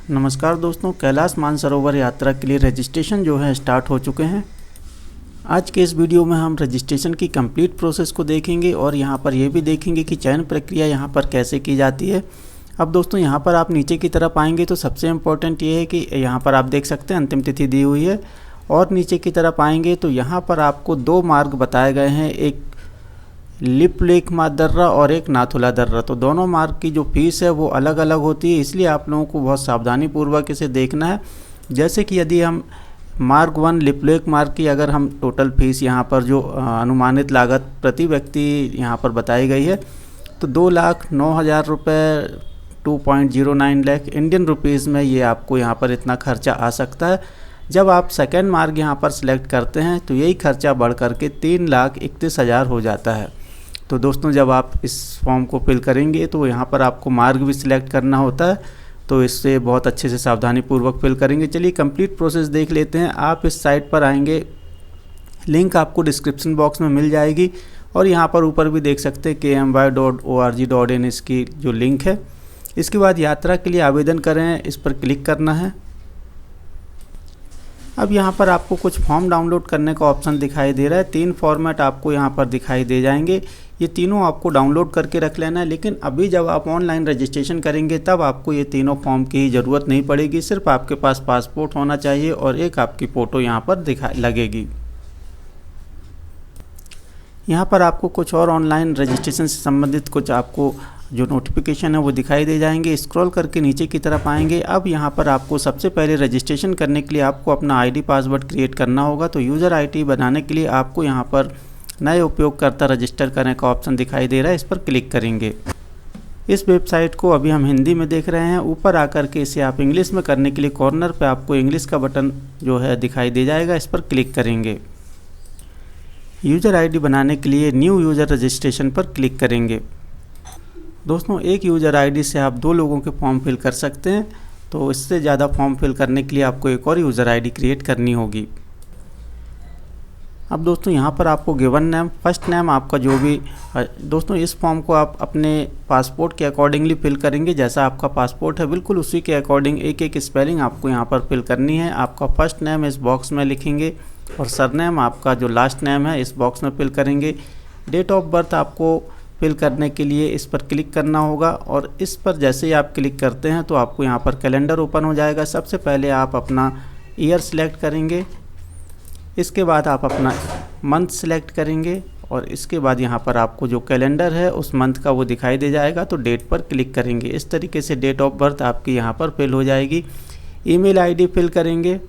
नमस्कार दोस्तों, कैलाश मानसरोवर यात्रा के लिए रजिस्ट्रेशन जो है स्टार्ट हो चुके हैं। आज के इस वीडियो में हम रजिस्ट्रेशन की कंप्लीट प्रोसेस को देखेंगे और यहाँ पर ये भी देखेंगे कि चयन प्रक्रिया यहाँ पर कैसे की जाती है। अब दोस्तों यहाँ पर आप नीचे की तरफ आएंगे तो सबसे इम्पोर्टेंट ये है कि यहाँ पर आप देख सकते हैं अंतिम तिथि दी हुई है। और नीचे की तरफ आएंगे तो यहाँ पर आपको दो मार्ग बताए गए हैं, एक लिप लेक दर्रा और एक नाथुला दर्रा। तो दोनों मार्ग की जो फीस है वो अलग अलग होती है, इसलिए आप लोगों को बहुत सावधानी पूर्वक इसे देखना है। जैसे कि यदि हम मार्ग 1 लिप लेक मार्ग की अगर हम टोटल फीस यहाँ पर जो अनुमानित लागत प्रति व्यक्ति यहाँ पर बताई गई है तो 2,09,000 रुपये 2.09 लाख इंडियन रुपीज़ में ये आपको यहाँ पर इतना खर्चा आ सकता है। जब आप सेकेंड मार्ग यहाँ पर सिलेक्ट करते हैं तो यही खर्चा बढ़ करके 3,31,000 हो जाता है। तो दोस्तों जब आप इस फॉर्म को फिल करेंगे तो यहाँ पर आपको मार्ग भी सिलेक्ट करना होता है, तो इससे बहुत अच्छे से सावधानी पूर्वक फिल करेंगे। चलिए कंप्लीट प्रोसेस देख लेते हैं। आप इस साइट पर आएंगे, लिंक आपको डिस्क्रिप्शन बॉक्स में मिल जाएगी और यहाँ पर ऊपर भी देख सकते हैं kmy.org.in इसकी जो लिंक है। इसके बाद यात्रा के लिए आवेदन करें, इस पर क्लिक करना है। अब यहाँ पर आपको कुछ फॉर्म डाउनलोड करने का ऑप्शन दिखाई दे रहा है। 3 फॉर्मेट आपको यहाँ पर दिखाई दे जाएंगे, ये तीनों आपको डाउनलोड करके रख लेना है। लेकिन अभी जब आप ऑनलाइन रजिस्ट्रेशन करेंगे तब आपको ये तीनों फॉर्म की ज़रूरत नहीं पड़ेगी, सिर्फ आपके पास पासपोर्ट होना चाहिए और एक आपकी फ़ोटो यहाँ पर लगेगी। यहाँ पर आपको कुछ और ऑनलाइन रजिस्ट्रेशन से संबंधित कुछ आपको जो नोटिफिकेशन है वो दिखाई दे जाएंगे। स्क्रॉल करके नीचे की तरफ आएंगे। अब यहाँ पर आपको सबसे पहले रजिस्ट्रेशन करने के लिए आपको अपना आईडी पासवर्ड क्रिएट करना होगा। तो यूज़र आईडी बनाने के लिए आपको यहाँ पर नए उपयोगकर्ता रजिस्टर करने का ऑप्शन दिखाई दे रहा है, इस पर क्लिक करेंगे। इस वेबसाइट को अभी हम हिंदी में देख रहे हैं। ऊपर आकर के इसे आप इंग्लिश में करने के लिए कॉर्नर पर आपको इंग्लिश का बटन जो है दिखाई दे जाएगा, इस पर क्लिक करेंगे। यूज़र आईडी बनाने के लिए न्यू यूज़र रजिस्ट्रेशन पर क्लिक करेंगे। दोस्तों एक यूज़र आईडी से आप 2 लोगों के फॉर्म फिल कर सकते हैं, तो इससे ज़्यादा फॉर्म फिल करने के लिए आपको एक और यूज़र आईडी क्रिएट करनी होगी। अब दोस्तों यहाँ पर आपको गिवन नेम, फर्स्ट नेम आपका जो भी दोस्तों इस फॉर्म को आप अपने पासपोर्ट के अकॉर्डिंगली फिल करेंगे। जैसा आपका पासपोर्ट है बिल्कुल उसी के अकॉर्डिंग एक एक स्पेलिंग आपको यहाँ पर फिल करनी है। आपका फर्स्ट नेम इस बॉक्स में लिखेंगे और सरनेम आपका जो लास्ट नेम है इस बॉक्स में फिल करेंगे। डेट ऑफ बर्थ आपको फिल करने के लिए इस पर क्लिक करना होगा और इस पर जैसे ही आप क्लिक करते हैं तो आपको यहाँ पर कैलेंडर ओपन हो जाएगा। सबसे पहले आप अपना ईयर सिलेक्ट करेंगे, इसके बाद आप अपना मंथ सिलेक्ट करेंगे और इसके बाद यहाँ पर आपको जो कैलेंडर है उस मंथ का वो दिखाई दे जाएगा, तो डेट पर क्लिक करेंगे। इस तरीके से डेट ऑफ बर्थ आपकी यहाँ पर फिल हो जाएगी। ईमेल आईडी फिल करेंगे,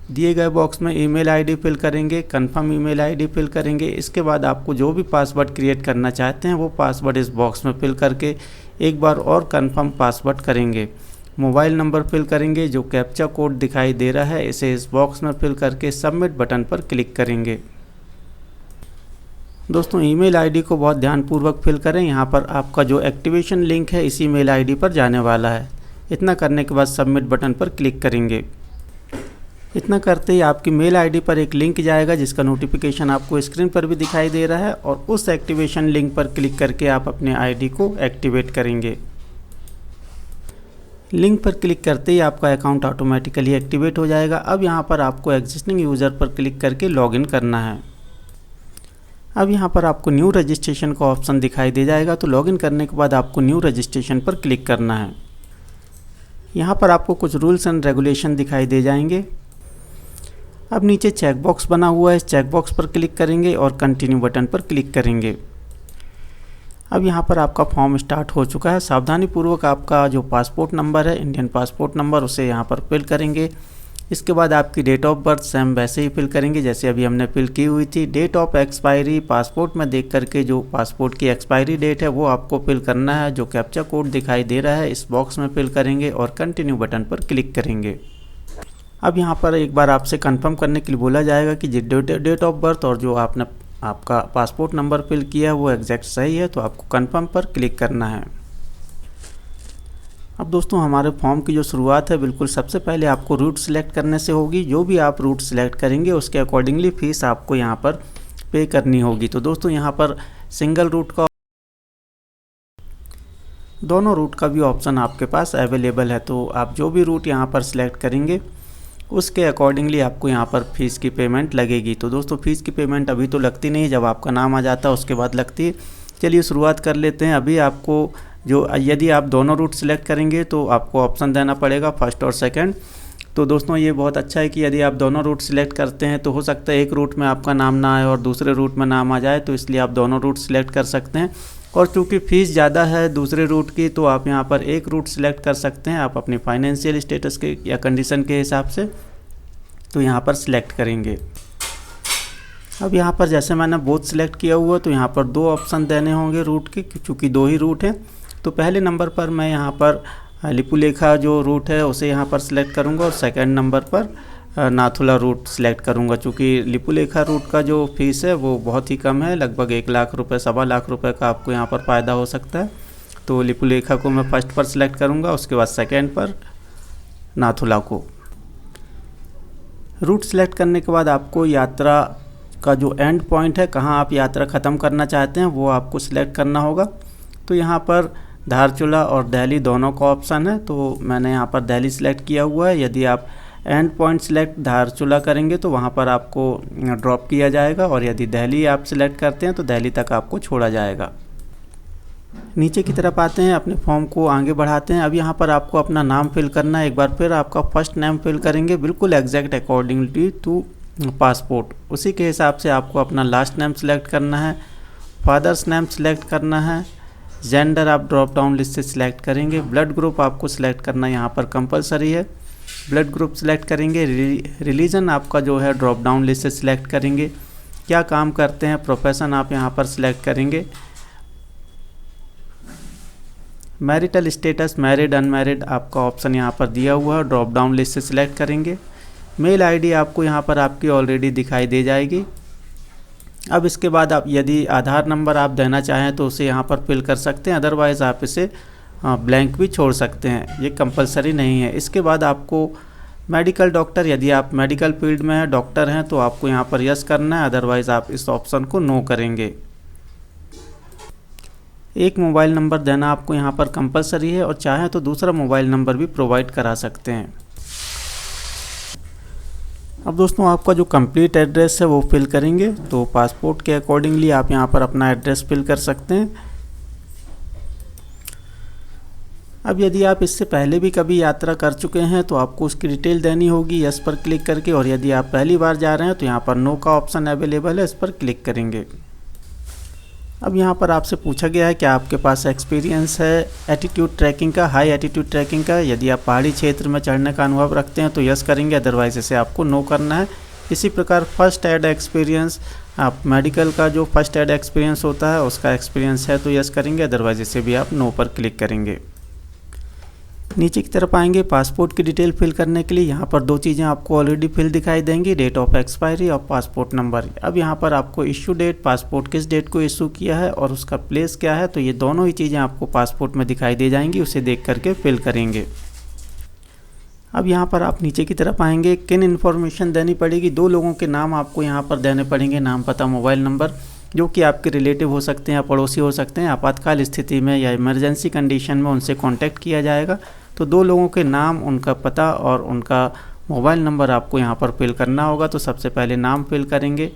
दिए गए बॉक्स में ईमेल आईडी फिल करेंगे, कंफर्म ईमेल आईडी फिल करेंगे। इसके बाद आपको जो भी पासवर्ड क्रिएट करना चाहते हैं वो पासवर्ड इस बॉक्स में फिल करके एक बार और कंफर्म पासवर्ड करेंगे। मोबाइल नंबर फिल करेंगे, जो कैप्चा कोड दिखाई दे रहा है इसे इस बॉक्स में फिल करके सबमिट बटन पर क्लिक करेंगे। दोस्तों ईमेल आईडी को बहुत ध्यानपूर्वक फिल करें, यहाँ पर आपका जो एक्टिवेशन लिंक है इसी मेल आईडी पर जाने वाला है। इतना करने के बाद सबमिट बटन पर क्लिक करेंगे। इतना करते ही आपकी मेल आईडी पर एक लिंक जाएगा जिसका नोटिफिकेशन आपको स्क्रीन पर भी दिखाई दे रहा है और उस एक्टिवेशन लिंक पर क्लिक करके आप अपने आईडी को एक्टिवेट करेंगे। लिंक पर क्लिक करते ही आपका अकाउंट ऑटोमेटिकली एक्टिवेट हो जाएगा। अब यहाँ पर आपको एग्जिस्टिंग यूज़र पर क्लिक करके लॉगिन करना है। अब यहाँ पर आपको न्यू रजिस्ट्रेशन का ऑप्शन दिखाई दे जाएगा, तो लॉगिन करने के बाद आपको न्यू रजिस्ट्रेशन पर क्लिक करना है। यहाँ पर आपको कुछ रूल्स एंड रेगुलेशन दिखाई दे जाएंगे। अब नीचे चेक बॉक्स बना हुआ है, इस चेक बॉक्स पर क्लिक करेंगे और कंटिन्यू बटन पर क्लिक करेंगे। अब यहाँ पर आपका फॉर्म स्टार्ट हो चुका है। सावधानी पूर्वक आपका जो पासपोर्ट नंबर है, इंडियन पासपोर्ट नंबर, उसे यहाँ पर फिल करेंगे। इसके बाद आपकी डेट ऑफ बर्थ सेम वैसे ही फिल करेंगे जैसे अभी हमने फिल की हुई थी। डेट ऑफ एक्सपायरी पासपोर्ट में देख करके जो पासपोर्ट की एक्सपायरी डेट है वो आपको फिल करना है। जो कैप्चा कोड दिखाई दे रहा है इस बॉक्स में फिल करेंगे और कंटिन्यू बटन पर क्लिक करेंगे। अब यहाँ पर एक बार आपसे कंफर्म करने के लिए बोला जाएगा कि डेट ऑफ बर्थ और जो आपने आपका पासपोर्ट नंबर फिल किया है वो एग्जैक्ट सही है, तो आपको कंफर्म पर क्लिक करना है। अब दोस्तों हमारे फॉर्म की जो शुरुआत है बिल्कुल सबसे पहले आपको रूट सिलेक्ट करने से होगी। जो भी आप रूट सिलेक्ट करेंगे उसके अकॉर्डिंगली फ़ीस आपको यहाँ पर पे करनी होगी। तो दोस्तों यहाँ पर सिंगल रूट का दोनों रूट का भी ऑप्शन आपके पास अवेलेबल है। तो आप जो भी रूट यहाँ पर सिलेक्ट करेंगे उसके अकॉर्डिंगली आपको यहाँ पर फ़ीस की पेमेंट लगेगी। तो दोस्तों फ़ीस की पेमेंट अभी तो लगती नहीं, जब आपका नाम आ जाता है उसके बाद लगती है। चलिए शुरुआत कर लेते हैं। अभी आपको जो यदि आप दोनों रूट सिलेक्ट करेंगे तो आपको ऑप्शन देना पड़ेगा फर्स्ट और सेकंड। तो दोस्तों ये बहुत अच्छा है कि यदि आप दोनों रूट सिलेक्ट करते हैं तो हो सकता है एक रूट में आपका नाम ना आए और दूसरे रूट में नाम आ जाए, तो इसलिए आप दोनों रूट सिलेक्ट कर सकते हैं। और चूँकि फ़ीस ज़्यादा है दूसरे रूट की, तो आप यहाँ पर एक रूट सिलेक्ट कर सकते हैं। आप अपनी फाइनेंशियल स्टेटस के या कंडीशन के हिसाब से तो यहाँ पर सिलेक्ट करेंगे। अब यहाँ पर जैसे मैंने बोथ सिलेक्ट किया हुआ, तो यहाँ पर 2 ऑप्शन देने होंगे रूट के, चूँकि 2 ही रूट हैं। तो पहले नंबर पर मैं यहाँ पर लिपुलेखा जो रूट है उसे यहाँ पर सिलेक्ट करूँगा और सेकंड नंबर पर नाथुला रूट सिलेक्ट करूँगा। चूँकि लिपुलेखा रूट का जो फीस है वो बहुत ही कम है, लगभग 1 लाख रुपये, 1.25 लाख रुपये का आपको यहाँ पर फ़ायदा हो सकता है। तो लिपुलेखा को मैं फर्स्ट पर सिलेक्ट करूँगा, उसके बाद सेकेंड पर नाथुला को। रूट सिलेक्ट करने के बाद आपको यात्रा का जो एंड पॉइंट है, कहाँ आप यात्रा ख़त्म करना चाहते हैं, वो आपको सिलेक्ट करना होगा। तो यहाँ पर धारचूला और दिल्ली दोनों का ऑप्शन है, तो मैंने यहाँ पर दिल्ली सिलेक्ट किया हुआ है। यदि आप एंड पॉइंट सिलेक्ट धारचूला करेंगे तो वहाँ पर आपको ड्रॉप किया जाएगा, और यदि दिल्ली आप सिलेक्ट करते हैं तो दिल्ली तक आपको छोड़ा जाएगा। नीचे की तरफ आते हैं, अपने फॉर्म को आगे बढ़ाते हैं। अब यहाँ पर आपको अपना नाम फिल करना है। एक बार फिर आपका फर्स्ट नेम फिल करेंगे, बिल्कुल एग्जैक्ट अकॉर्डिंगली टू पासपोर्ट, उसी के हिसाब से आपको अपना लास्ट नेम सेलेक्ट करना है, फादर्स नेम सेलेक्ट करना है, जेंडर आप ड्रॉप डाउन लिस्ट से सिलेक्ट करेंगे, ब्लड ग्रुप आपको सिलेक्ट करना यहाँ पर कंपलसरी है, ब्लड ग्रुप सिलेक्ट करेंगे, रिलीजन आपका जो है ड्रॉप डाउन लिस्ट से सिलेक्ट करेंगे, क्या काम करते हैं प्रोफेशन आप यहाँ पर सिलेक्ट करेंगे, मैरिटल स्टेटस मैरिड अनमैरिड आपका ऑप्शन यहाँ पर दिया हुआ है, ड्रॉप डाउन लिस्ट से सिलेक्ट करेंगे, मेल आईडी आपको यहाँ पर आपकी ऑलरेडी दिखाई दे जाएगी। अब इसके बाद आप यदि आधार नंबर आप देना चाहें तो उसे यहाँ पर फिल कर सकते हैं, अदरवाइज़ आप इसे ब्लैंक भी छोड़ सकते हैं, ये कंपलसरी नहीं है। इसके बाद आपको मेडिकल डॉक्टर, यदि आप मेडिकल फील्ड में हैं, डॉक्टर हैं, तो आपको यहाँ पर यस करना है, अदरवाइज़ आप इस ऑप्शन को नो करेंगे। एक मोबाइल नंबर देना आपको यहाँ पर कंपलसरी है, और चाहें तो दूसरा मोबाइल नंबर भी प्रोवाइड करा सकते हैं। अब दोस्तों आपका जो कंप्लीट एड्रेस है वो फिल करेंगे, तो पासपोर्ट के अकॉर्डिंगली आप यहाँ पर अपना एड्रेस फिल कर सकते हैं। अब यदि आप इससे पहले भी कभी यात्रा कर चुके हैं तो आपको उसकी डिटेल देनी होगी, यस पर क्लिक करके, और यदि आप पहली बार जा रहे हैं तो यहाँ पर नो का ऑप्शन अवेलेबल है, इस पर क्लिक करेंगे। अब यहाँ पर आपसे पूछा गया है कि आपके पास एक्सपीरियंस है एटीट्यूड ट्रैकिंग का, हाई एटीट्यूड ट्रैकिंग का। यदि आप पहाड़ी क्षेत्र में चढ़ने का अनुभव रखते हैं तो यस करेंगे, अदरवाइज इसे आपको नो करना है। इसी प्रकार फर्स्ट एड एक्सपीरियंस, आप मेडिकल का जो फर्स्ट एड एक्सपीरियंस होता है उसका एक्सपीरियंस है तो यस करेंगे, अदरवाइज इसे भी आप नो पर क्लिक करेंगे। नीचे की तरफ आएंगे, पासपोर्ट की डिटेल फिल करने के लिए यहाँ पर 2 चीज़ें आपको ऑलरेडी फिल दिखाई देंगी, डेट ऑफ एक्सपायरी और पासपोर्ट नंबर। अब यहाँ पर आपको इशू डेट, पासपोर्ट किस डेट को इशू किया है और उसका प्लेस क्या है, तो ये दोनों ही चीज़ें आपको पासपोर्ट में दिखाई दे जाएंगी, उसे देख करके फिल करेंगे। अब यहाँ पर आप नीचे की तरफ आएंगे, किन इन्फॉर्मेशन देनी पड़ेगी, 2 लोगों के नाम आपको यहाँ पर देने पड़ेंगे, नाम, पता, मोबाइल नंबर, जो कि आपके रिलेटिव हो सकते हैं या पड़ोसी हो सकते हैं। आपातकाल स्थिति में या इमरजेंसी कंडीशन में उनसे कॉन्टैक्ट किया जाएगा। तो 2 लोगों के नाम, उनका पता और उनका मोबाइल नंबर आपको यहाँ पर फिल करना होगा। तो सबसे पहले नाम फिल करेंगे।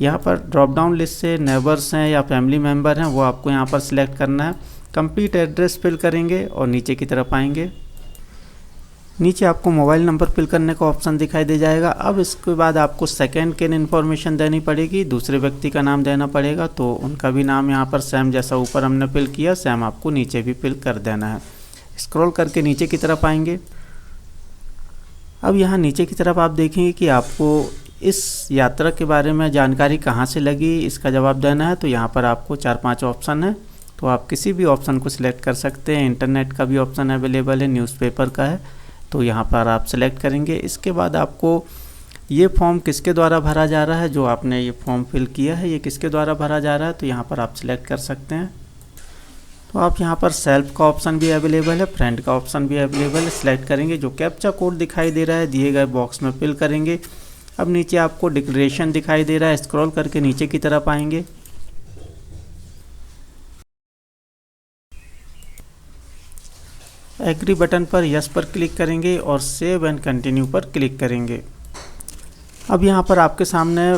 यहाँ पर ड्रॉप डाउन लिस्ट से नेबर्स हैं या फैमिली मेम्बर हैं वो आपको यहाँ पर सिलेक्ट करना है। कंप्लीट एड्रेस फिल करेंगे और नीचे की तरफ आएंगे। नीचे आपको मोबाइल नंबर फिल करने का ऑप्शन दिखाई दे जाएगा। अब इसके बाद आपको सेकंड किन इन्फॉर्मेशन देनी पड़ेगी, दूसरे व्यक्ति का नाम देना पड़ेगा। तो उनका भी नाम यहाँ पर सेम जैसा ऊपर हमने फिल किया सेम आपको नीचे भी फिल कर देना है। स्क्रॉल करके नीचे की तरफ आएंगे। अब यहाँ नीचे की तरफ आप देखेंगे कि आपको इस यात्रा के बारे में जानकारी कहाँ से लगी, इसका जवाब देना है। तो यहाँ पर आपको 4-5 ऑप्शन है, तो आप किसी भी ऑप्शन को सिलेक्ट कर सकते हैं। इंटरनेट का भी ऑप्शन अवेलेबल है, न्यूज़पेपर का है, तो यहाँ पर आप सिलेक्ट करेंगे। इसके बाद आपको ये फॉर्म किसके द्वारा भरा जा रहा है, जो आपने ये फॉर्म फिल किया है ये किसके द्वारा भरा जा रहा है, तो यहाँ पर आप सिलेक्ट कर सकते हैं। तो आप यहाँ पर सेल्फ का ऑप्शन भी अवेलेबल है, फ्रेंड का ऑप्शन भी अवेलेबल है, सिलेक्ट करेंगे। जो कैप्चा कोड दिखाई दे रहा है दिए गए बॉक्स में फिल करेंगे। अब नीचे आपको डिक्लेरेशन दिखाई दे रहा है, स्क्रॉल करके नीचे की तरफ आएंगे। एग्री बटन पर यस पर क्लिक करेंगे और सेव एंड कंटिन्यू पर क्लिक करेंगे। अब यहाँ पर आपके सामने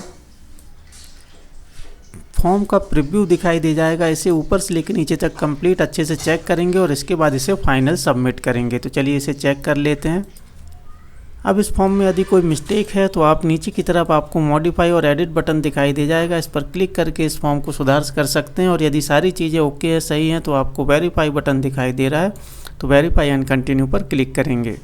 फॉर्म का प्रीव्यू दिखाई दे जाएगा। इसे ऊपर से लेकर नीचे तक कंप्लीट अच्छे से चेक करेंगे और इसके बाद इसे फाइनल सबमिट करेंगे। तो चलिए इसे चेक कर लेते हैं। अब इस फॉर्म में यदि कोई मिस्टेक है तो आप नीचे की तरफ आपको मॉडिफाई और एडिट बटन दिखाई दे जाएगा। इस पर क्लिक करके इस फॉर्म को सुधार कर सकते हैं और यदि सारी चीज़ें ओके है, सही हैं, तो आपको वेरीफाई बटन दिखाई दे रहा है, तो वेरीफाई एंड कंटिन्यू पर क्लिक करेंगे।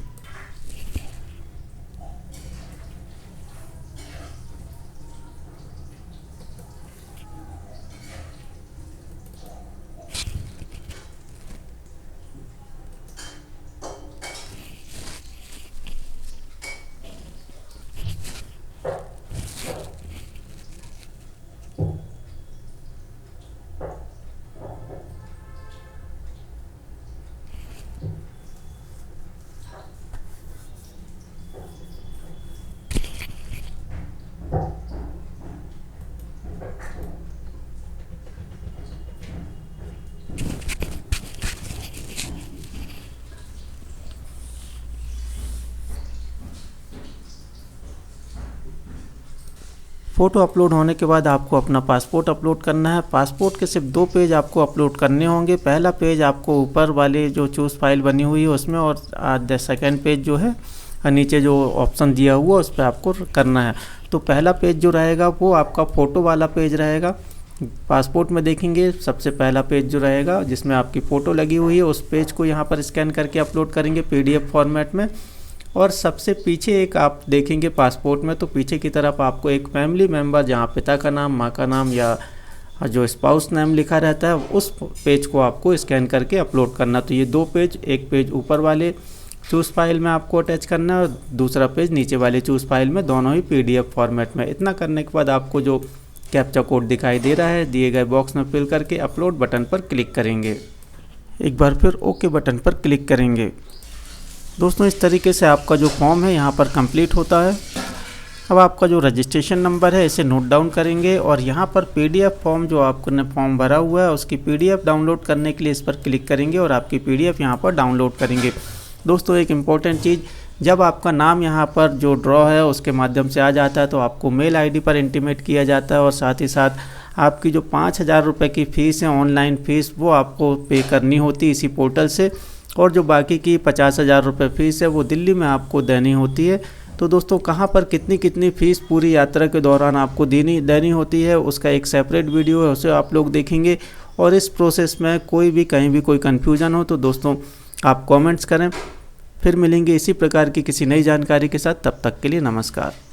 फ़ोटो अपलोड होने के बाद आपको अपना पासपोर्ट अपलोड करना है। पासपोर्ट के सिर्फ 2 पेज आपको अपलोड करने होंगे। पहला पेज आपको ऊपर वाले जो चूज़ फाइल बनी हुई है उसमें, और सेकंड पेज जो है नीचे जो ऑप्शन दिया हुआ उस पर आपको करना है। तो पहला पेज जो रहेगा वो आपका फ़ोटो वाला पेज रहेगा। पासपोर्ट में देखेंगे सबसे पहला पेज जो रहेगा जिसमें आपकी फ़ोटो लगी हुई है, उस पेज को यहाँ पर स्कैन करके अपलोड करेंगे PDF फॉर्मेट में। और सबसे पीछे एक आप देखेंगे पासपोर्ट में, तो पीछे की तरफ आपको एक फैमिली मेम्बर जहाँ पिता का नाम, माँ का नाम या जो स्पाउस नेम लिखा रहता है उस पेज को आपको स्कैन करके अपलोड करना। तो ये 2 पेज, एक पेज ऊपर वाले चूज़ फाइल में आपको अटैच करना है और दूसरा पेज नीचे वाले चूज़ फाइल में, दोनों ही PDF फॉर्मेट में। इतना करने के बाद आपको जो कैप्चा कोड दिखाई दे रहा है दिए गए बॉक्स में फिल करके अपलोड बटन पर क्लिक करेंगे। एक बार फिर ओके बटन पर क्लिक करेंगे। दोस्तों इस तरीके से आपका जो फॉर्म है यहाँ पर कंप्लीट होता है। अब आपका जो रजिस्ट्रेशन नंबर है इसे नोट डाउन करेंगे और यहाँ पर PDF फॉर्म जो आपने फॉर्म भरा हुआ है उसकी PDF डाउनलोड करने के लिए इस पर क्लिक करेंगे और आपकी PDF यहाँ पर डाउनलोड करेंगे। दोस्तों एक इम्पॉर्टेंट चीज़, जब आपका नाम यहाँ पर जो ड्रॉ है उसके माध्यम से आ जाता है तो आपको मेल ID पर इंटीमेट किया जाता है और साथ ही साथ आपकी जो 5,000 रुपये की फ़ीस है, ऑनलाइन फ़ीस, वो आपको पे करनी होती है इसी पोर्टल से। और जो बाकी की 50,000 रुपये फ़ीस है वो दिल्ली में आपको देनी होती है। तो दोस्तों कहाँ पर कितनी फ़ीस पूरी यात्रा के दौरान आपको देनी होती है उसका एक सेपरेट वीडियो है, उसे आप लोग देखेंगे। और इस प्रोसेस में कोई भी कहीं भी कोई कन्फ्यूज़न हो तो दोस्तों आप कमेंट्स करें। फिर मिलेंगे इसी प्रकार की किसी नई जानकारी के साथ, तब तक के लिए नमस्कार।